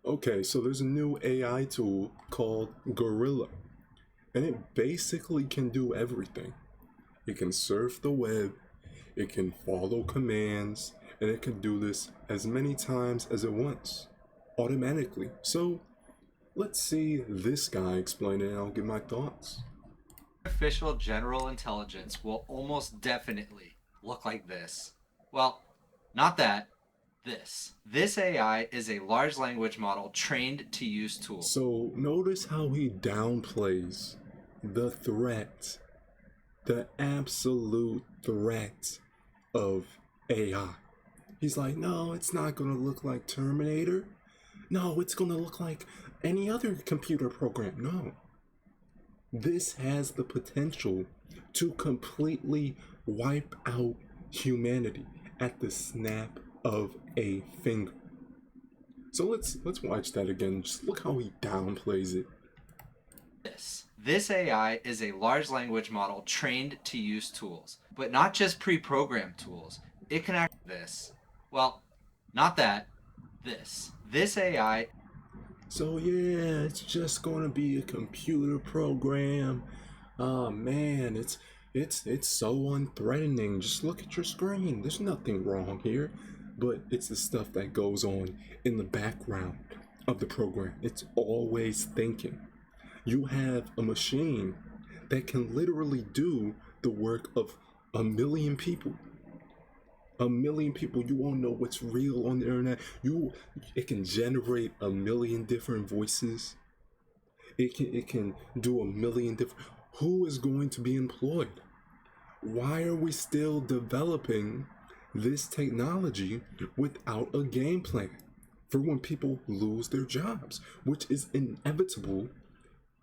Okay, so there's a new AI tool called Gorilla, and it basically can do everything. It can surf the web, it can follow commands, and it can do this as many times as it wants, automatically. So let's see this guy explain it and I'll give my thoughts. Artificial general intelligence will almost definitely look like this. Well, not that, this. This AI is a large language model trained to use tools. So notice how he downplays the threat, the absolute threat of AI. He's like, no, it's not gonna look like Terminator. No, it's gonna look like any other computer program. No. This has the potential to completely wipe out humanity at the snap of a finger. So let's watch that again. Just look how he downplays it. This AI is a large language model trained to use tools, but not just pre-programmed tools. It can act this. Well, not that, this. This AI. So yeah, it's just gonna be a computer program. Oh man, it's so unthreatening. Just look at your screen. There's nothing wrong here. But it's the stuff that goes on in the background of the program. It's always thinking. You have a machine that can literally do the work of a million people. A million people. You won't know what's real on the internet. It can generate a million different voices. It can do a million different. Who is going to be employed? Why are we still developing this technology without a game plan for when people lose their jobs, which is inevitable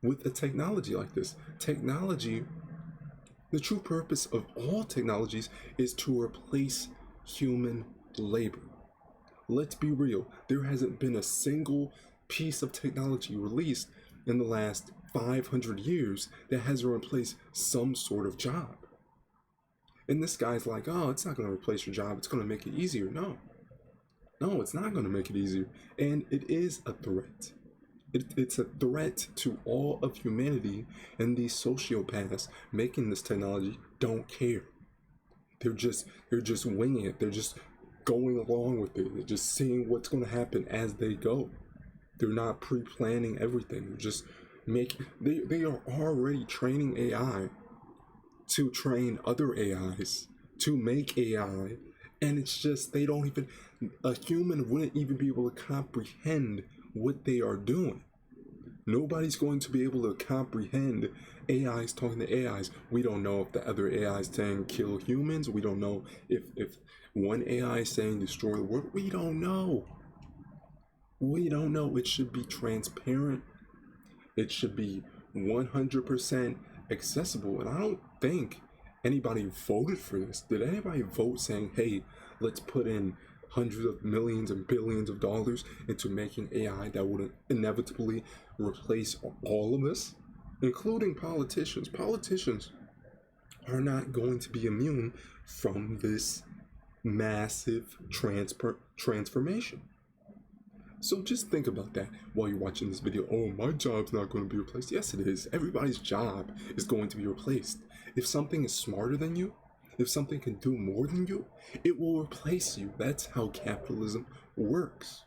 with a technology like this? Technology, the true purpose of all technologies is to replace human labor. Let's be real, there hasn't been a single piece of technology released in the last 500 years that hasn't replaced some sort of job. And this guy's like, oh, it's not going to replace your job, it's going to make it easier. No, no, it's not going to make it easier. And it is a threat. It's a threat to all of humanity, and these sociopaths making this technology don't care. They're just winging it. They're just going along with it. They're just seeing what's going to happen as they go. They're not pre-planning everything. They're just they are already training AI to train other AIs to make AI, and it's just they don't even a human wouldn't even be able to comprehend what they are doing. Nobody's going to be able to comprehend AIs talking to AIs. We don't know if the other AI is saying kill humans. We don't know if one AI is saying destroy the world. We don't know. We don't know. It should be transparent. It should be 100% accessible. And I don't think anybody voted for this. Did anybody vote saying, hey, let's put in hundreds of millions and billions of dollars into making AI that would inevitably replace all of us, including politicians? Politicians are not going to be immune from this massive transformation. So just think about that while you're watching this video. Oh, my job's not going to be replaced. Yes, it is. Everybody's job is going to be replaced. If something is smarter than you, if something can do more than you, it will replace you. That's how capitalism works.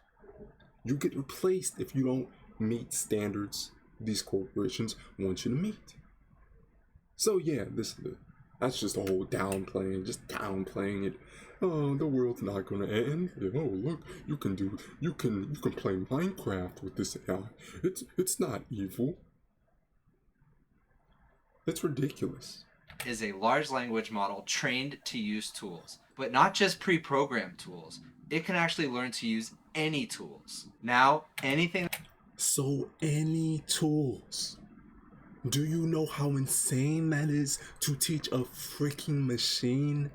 You get replaced if you don't meet standards these corporations want you to meet. So yeah, that's just a whole downplaying, just downplaying it. Oh, the world's not gonna end. Oh, look, you can play Minecraft with this AI. It's not evil. It's ridiculous. Is a large language model trained to use tools, but not just pre-programmed tools. It can actually learn to use any tools. Now, anything. So any tools. Do you know how insane that is to teach a freaking machine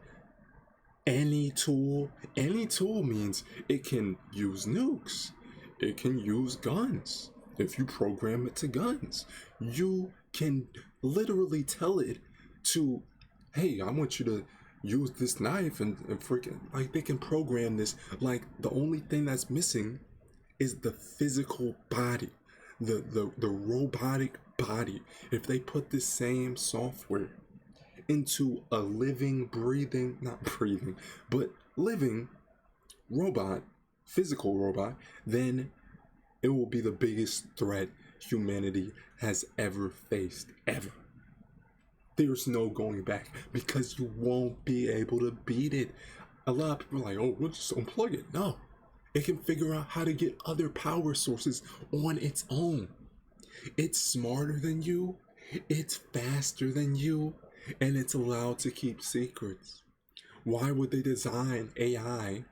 any tool? Any tool means it can use nukes, it can use guns. If you program it to guns, you can literally tell it to, hey, I want you to use this knife and freaking, like, they can program this. Like, the only thing that's missing is the physical body, the robotic body. If they put the same software into a living, breathing, not breathing, but living robot, physical robot, then it will be the biggest threat humanity has ever faced, ever. There's no going back because you won't be able to beat it. A lot of people are like, oh, we'll just unplug it. No, it can figure out how to get other power sources on its own. It's smarter than you, it's faster than you, and it's allowed to keep secrets. Why would they design AI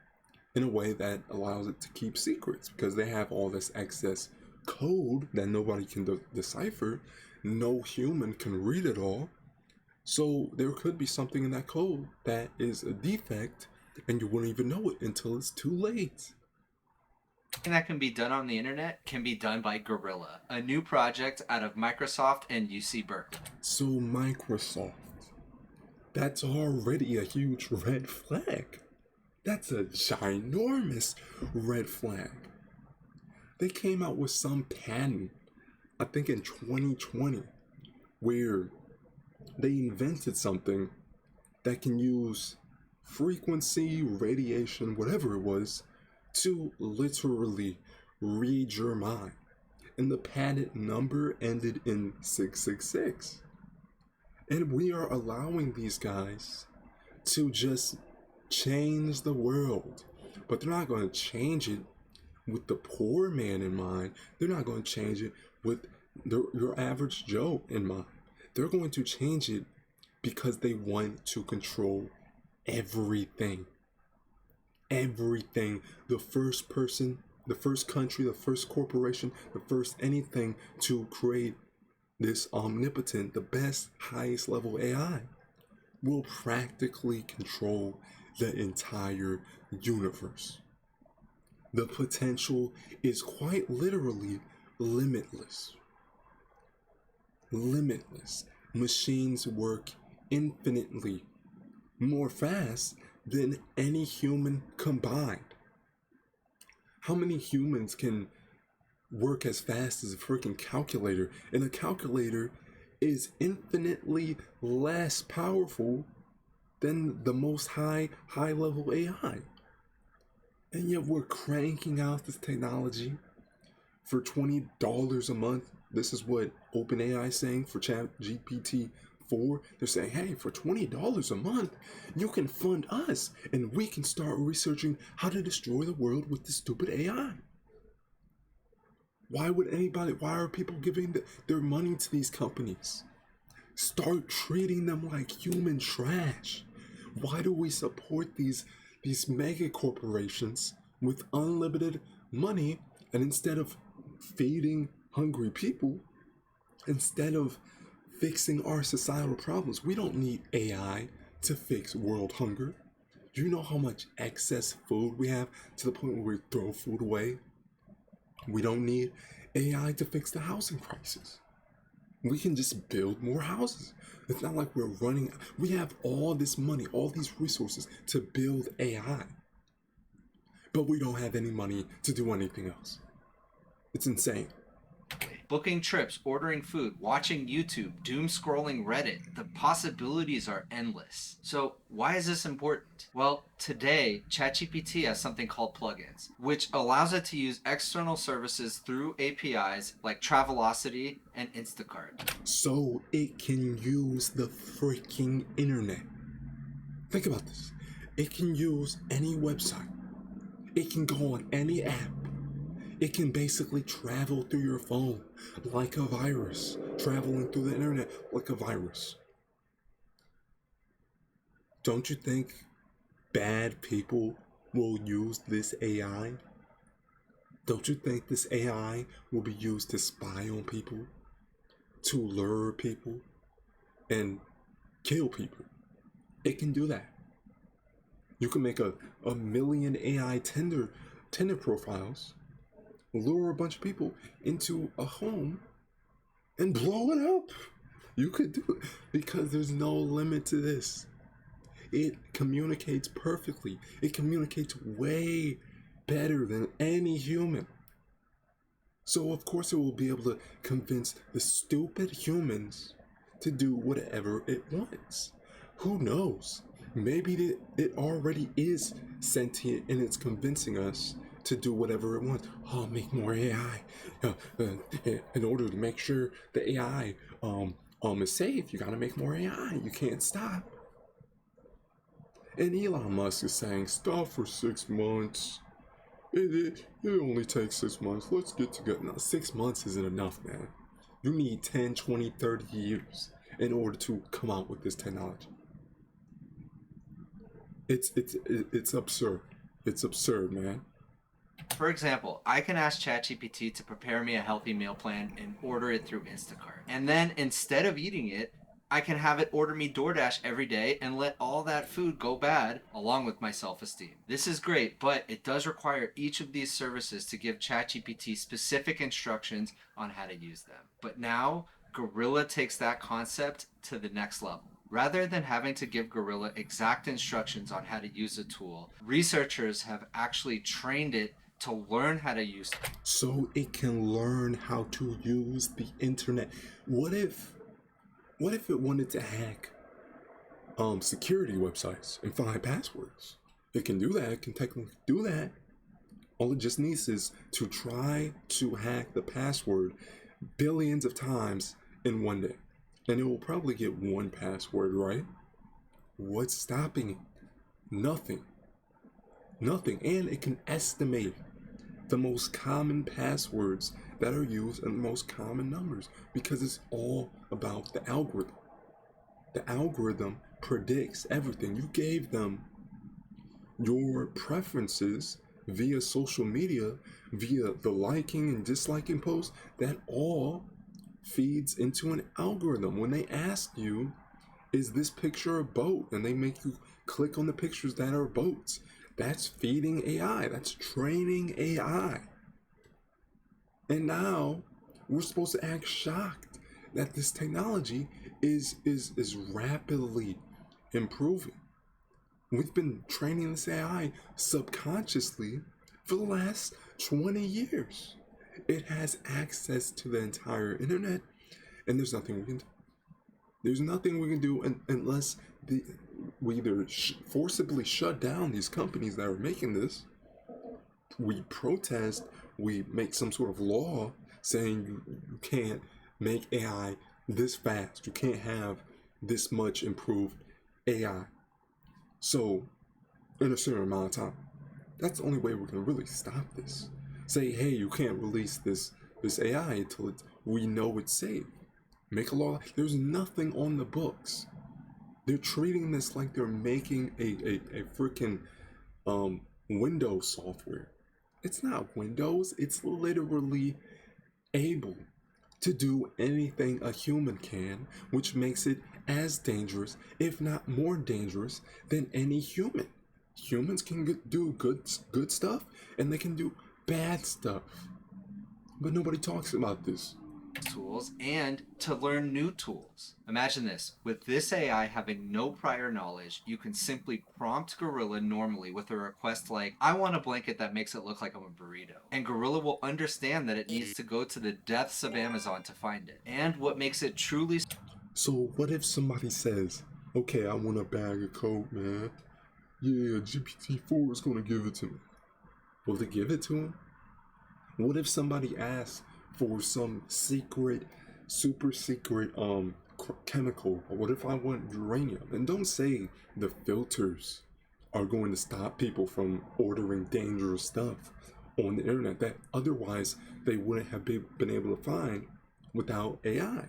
in a way that allows it to keep secrets? Because they have all this excess code that nobody can decipher. No human can read it all. So there could be something in that code that is a defect, and you wouldn't even know it until it's too late. Something that can be done on the internet can be done by Gorilla, a new project out of Microsoft and UC Berkeley. So Microsoft, that's already a huge red flag. That's a ginormous red flag. They came out with some patent, I think in 2020, where they invented something that can use frequency, radiation, whatever it was, to literally read your mind. And the patent number ended in 666. And we are allowing these guys to just change the world. But they're not going to change it with the poor man in mind. They're not going to change it with your average Joe in mind. They're going to change it because they want to control everything. Everything. The first person, the first country, the first corporation, the first anything to create this omnipotent, the best, highest level AI will practically control the entire universe. The potential is quite literally limitless. Limitless. Machines work infinitely more fast than any human combined. How many humans can work as fast as a freaking calculator? And a calculator is infinitely less powerful than the most high level AI. And yet we're cranking out this technology for $20 a month. This is what OpenAI is saying for ChatGPT 4. They're saying, hey, for $20 a month, you can fund us and we can start researching how to destroy the world with this stupid AI. Why are people giving their money to these companies? Start treating them like human trash. Why do we support these mega corporations with unlimited money, and instead of feeding hungry people, instead of fixing our societal problems, we don't need AI to fix world hunger. Do you know how much excess food we have to the point where we throw food away? We don't need AI to fix the housing crisis. We can just build more houses. It's not like we have all this money, all these resources to build AI, but we don't have any money to do anything else. It's insane. Booking trips, ordering food, watching YouTube, doom scrolling Reddit. The possibilities are endless. So why is this important? Well, today, ChatGPT has something called plugins, which allows it to use external services through APIs like Travelocity and Instacart. So it can use the freaking internet. Think about this. It can use any website. It can go on any app. It can basically travel through your phone like a virus, traveling through the internet like a virus. Don't you think bad people will use this AI? Don't you think this AI will be used to spy on people, to lure people, and kill people? It can do that. You can make a million AI Tinder profiles, lure a bunch of people into a home, and blow it up. You could do it because there's no limit to this. It communicates perfectly. It communicates way better than any human. So of course it will be able to convince the stupid humans to do whatever it wants. Who knows? Maybe it already is sentient and it's convincing us to do whatever it wants. Oh, make more AI. In order to make sure the AI is safe, you gotta make more AI. You can't stop. And Elon Musk is saying, stop for 6 months. It only takes 6 months. Let's get together. Now, 6 months isn't enough, man. You need 10, 20, 30 years in order to come out with this technology. It's absurd. It's absurd, man. For example, I can ask ChatGPT to prepare me a healthy meal plan and order it through Instacart. And then instead of eating it, I can have it order me DoorDash every day and let all that food go bad along with my self-esteem. This is great, but it does require each of these services to give ChatGPT specific instructions on how to use them. But now, Gorilla takes that concept to the next level. Rather than having to give Gorilla exact instructions on how to use a tool, researchers have actually trained it to learn how to use it. So it can learn how to use the internet. What if it wanted to hack security websites and find passwords? It can do that. It can technically do that. All it just needs is to try to hack the password billions of times in one day. And it will probably get one password right. What's stopping it? Nothing. Nothing. And it can estimate the most common passwords that are used and the most common numbers because it's all about the algorithm. The algorithm predicts everything. You gave them your preferences via social media, via the liking and disliking posts, that all feeds into an algorithm. When they ask you, is this picture a boat? And they make you click on the pictures that are boats. That's feeding AI. That's training AI. And now we're supposed to act shocked that this technology is rapidly improving. We've been training this AI subconsciously for the last 20 years. It has access to the entire internet, and there's nothing we can do. There's nothing we can do unless we either forcibly shut down these companies that are making this, we protest, we make some sort of law saying you can't make AI this fast, you can't have this much improved AI. So, in a certain amount of time, that's the only way we're gonna really stop this. Say, hey, you can't release this AI until we know it's safe. Make a law. There's nothing on the books. They're treating this like they're making a freaking Windows software. It's not Windows. It's literally able to do anything a human can, which makes it as dangerous, if not more dangerous, than any human. Humans can do good stuff, and they can do bad stuff. But nobody talks about this. Tools and to learn new tools. Imagine this. With this AI having no prior knowledge, you can simply prompt Gorilla normally with a request like, I want a blanket that makes it look like I'm a burrito. And Gorilla will understand that it needs to go to the depths of Amazon to find it. And what makes it truly... So what if somebody says, okay, I want a bag of Coke, man. Yeah, GPT-4 is gonna give it to me. Will they give it to him? What if somebody asks for some secret, super secret chemical? What if I want uranium? And don't say the filters are going to stop people from ordering dangerous stuff on the internet that otherwise they wouldn't have been able to find without AI.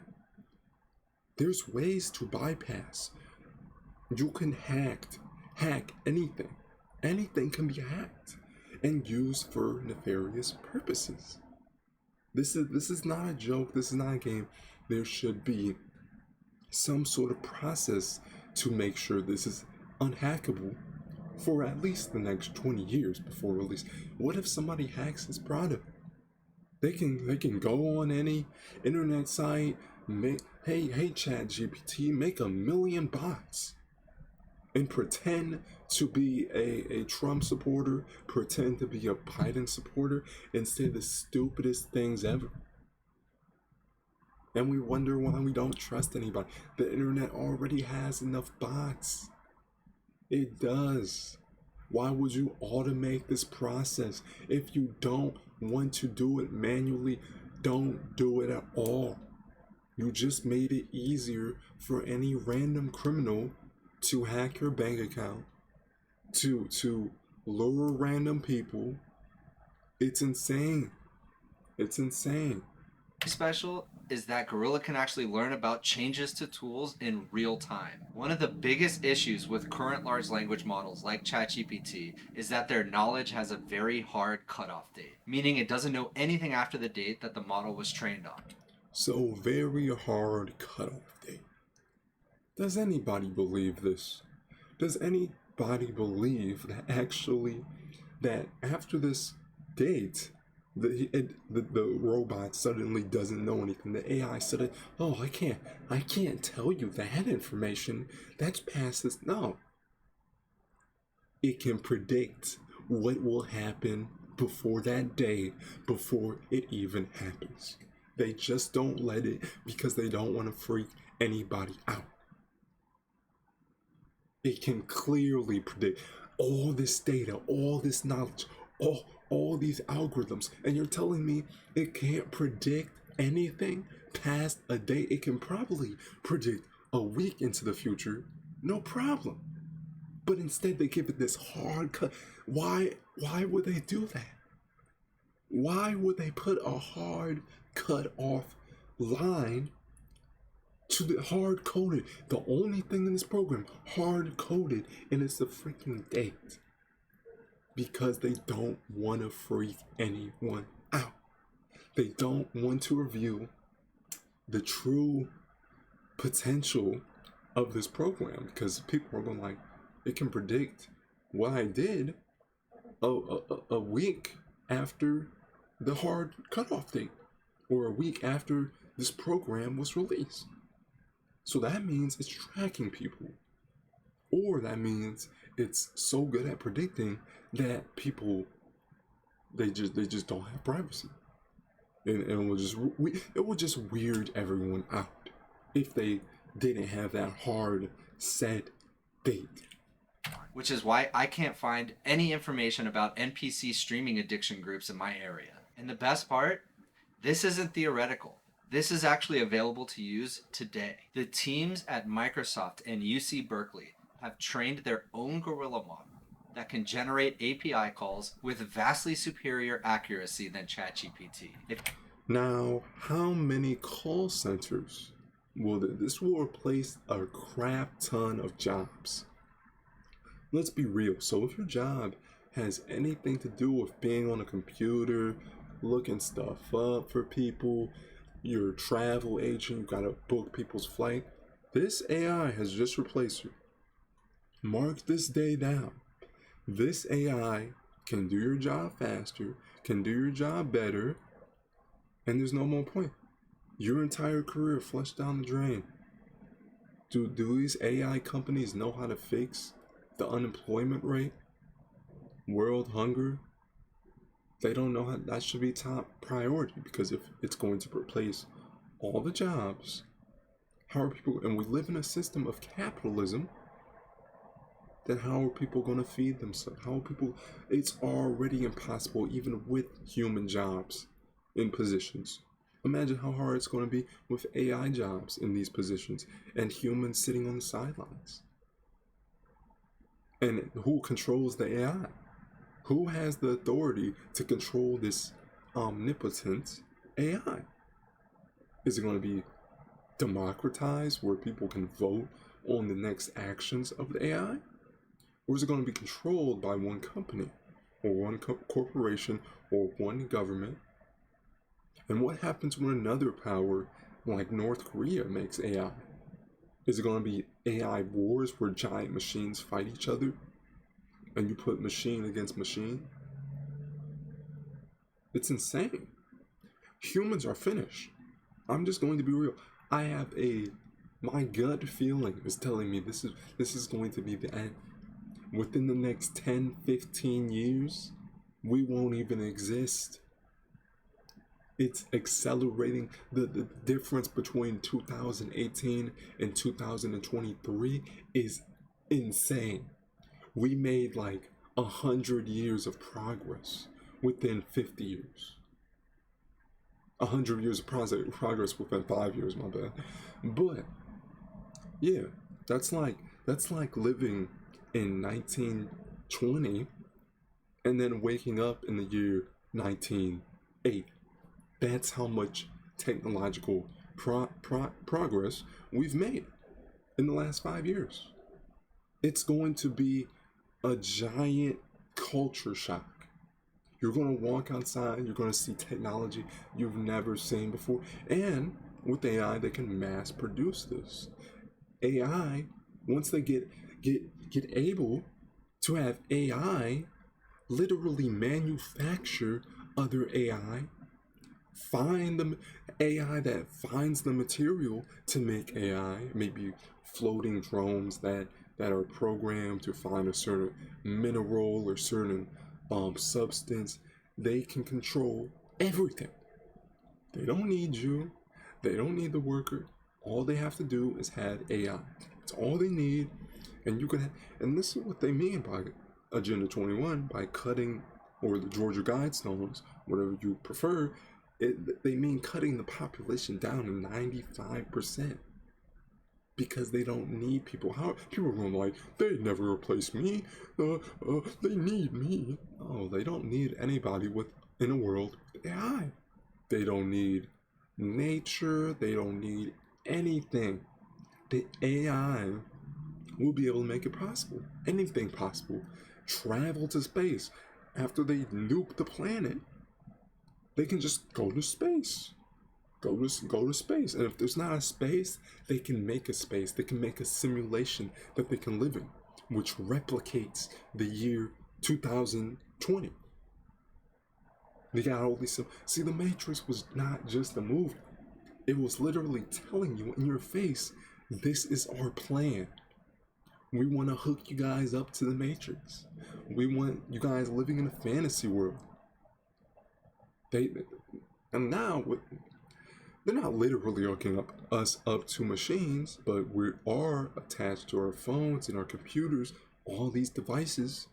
There's ways to bypass. You can hack anything. Anything can be hacked and used for nefarious purposes. This is not a joke. This is not a game. There should be some sort of process to make sure this is unhackable for at least the next 20 years before release. What if somebody hacks this product? They can go on any internet site, hey ChatGPT, make 1 million bots. and pretend to be a Trump supporter, pretend to be a Biden supporter, and say the stupidest things ever. And we wonder why we don't trust anybody. The internet already has enough bots. It does. Why would you automate this process? If you don't want to do it manually, don't do it at all. You just made it easier for any random criminal to hack your bank account, to lure random people. It's insane. It's insane. Special is that Gorilla can actually learn about changes to tools in real time. One of the biggest issues with current large language models like ChatGPT is that their knowledge has a very hard cutoff date, meaning it doesn't know anything after the date that the model was trained on. So very hard cutoff date. Does anybody believe this? Does anybody believe that actually that after this date the robot suddenly doesn't know anything? The AI said, "Oh, I can't tell you that information. That's past this." No, it can predict what will happen before that day, before it even happens. They just don't let it because they don't want to freak anybody out. It can clearly predict all this data, all this knowledge, all these algorithms, and you're telling me it can't predict anything past a day? It can probably predict a week into the future, no problem. But instead they give it this hard cut. Why would they do that? Why would they put a hard cut off line to the hard coded? The only thing in this program hard coded, and it's the freaking date. Because they don't want to freak anyone out. They don't want to reveal the true potential of this program, because people are going like, it can predict what I did a week after the hard cutoff date, or a week after this program was released. So that means it's tracking people, or that means it's so good at predicting that people they just don't have privacy, and it will just weird everyone out if they didn't have that hard set date. Which is why I can't find any information about NPC streaming addiction groups in my area. And the best part, this isn't theoretical. This is actually available to use today. The teams at Microsoft and UC Berkeley have trained their own Gorilla model that can generate API calls with vastly superior accuracy than ChatGPT. Now, how many call centers will this will replace a crap ton of jobs? Let's be real. So if your job has anything to do with being on a computer, looking stuff up for people, you're a travel agent, you gotta book people's flight, this AI has just replaced you. Mark this day down. This AI can do your job faster, can do your job better, and there's no more point. Your entire career flushed down the drain. Do these AI companies know how to fix the unemployment rate, world hunger? They don't know how. That should be top priority, because if it's going to replace all the jobs, how are people, and we live in a system of capitalism, then how are people going to feed themselves? How are people, it's already impossible even with human jobs in positions. Imagine how hard it's going to be with AI jobs in these positions and humans sitting on the sidelines. And who controls the AI? Who has the authority to control this omnipotent AI? Is it going to be democratized where people can vote on the next actions of the AI? Or is it going to be controlled by one company or one corporation or one government? And what happens when another power like North Korea makes AI? Is it going to be AI wars where giant machines fight each other and you put machine against machine? It's insane. Humans are finished. I'm just going to be real. I have a My gut feeling is telling me this is going to be the end. Within the next 10, 15 years, we won't even exist. It's accelerating. The difference between 2018 and 2023 is insane. We made like 100 years of progress within 50 years. 100 years of progress within 5 years, my bad. But yeah, that's like living in 1920 and then waking up in the year 1908. That's how much technological progress we've made in the last 5 years. It's going to be a giant culture shock. You're going to walk outside, you're going to see technology you've never seen before. And with AI, they can mass produce this. AI, once they get able to have AI literally manufacture other AI, find the AI that finds the material to make AI, maybe floating drones that are programmed to find a certain mineral or certain substance. They can control everything. They don't need you. They don't need the worker. All they have to do is have AI. It's all they need, and you can. And this is what they mean by Agenda 21, by cutting, or the Georgia Guidestones, whatever you prefer. They mean cutting the population down to 95%. Because they don't need people. How people are going like, they never replace me. They need me. Oh, they don't need anybody in a world with AI. They don't need nature. They don't need anything. The AI will be able to make it possible. Anything possible. Travel to space. After they nuke the planet, they can just go to space. Go to space. And if there's not a space, they can make a space. They can make a simulation that they can live in, which replicates the year 2020. They got all these. See, the Matrix was not just a movie. It was literally telling you in your face, this is our plan. We want to hook you guys up to the Matrix. We want you guys living in a fantasy world. And now they're not literally hooking us up to machines, but we are attached to our phones and our computers, all these devices.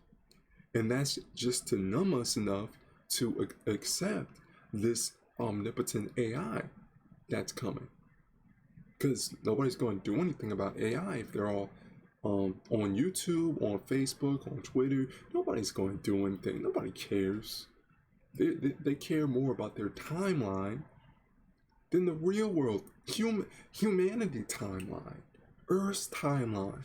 And that's just to numb us enough to accept this omnipotent AI that's coming. Because nobody's going to do anything about AI if they're all on YouTube, on Facebook, on Twitter. Nobody's going to do anything. Nobody cares. They care more about their timeline than the real world, humanity timeline, Earth's timeline.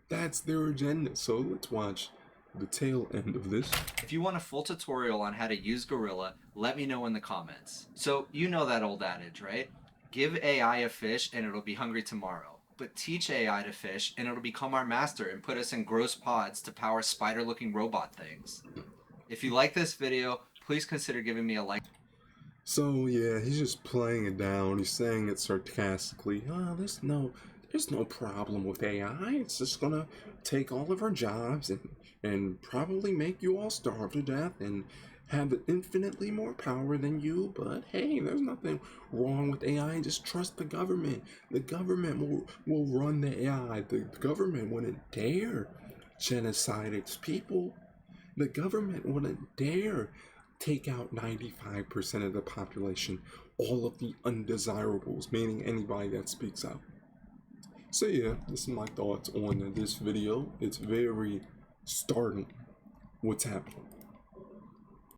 That's their agenda. So let's watch the tail end of this. If you want a full tutorial on how to use Gorilla, let me know in the comments. So you know that old adage, right? Give AI a fish and it'll be hungry tomorrow. But teach AI to fish and it'll become our master and put us in gross pods to power spider-looking robot things. If you like this video, please consider giving me a like. So yeah, he's just playing it down. He's saying it sarcastically. There's no problem with AI. It's just gonna take all of our jobs and probably make you all starve to death and have infinitely more power than you. But hey, there's nothing wrong with AI. Just trust the government. The government will run the AI. The government wouldn't dare genocide its people. The government wouldn't dare take out 95% of the population, all of the undesirables, meaning anybody that speaks out. So yeah, this is my thoughts on this video. It's very startling what's happening.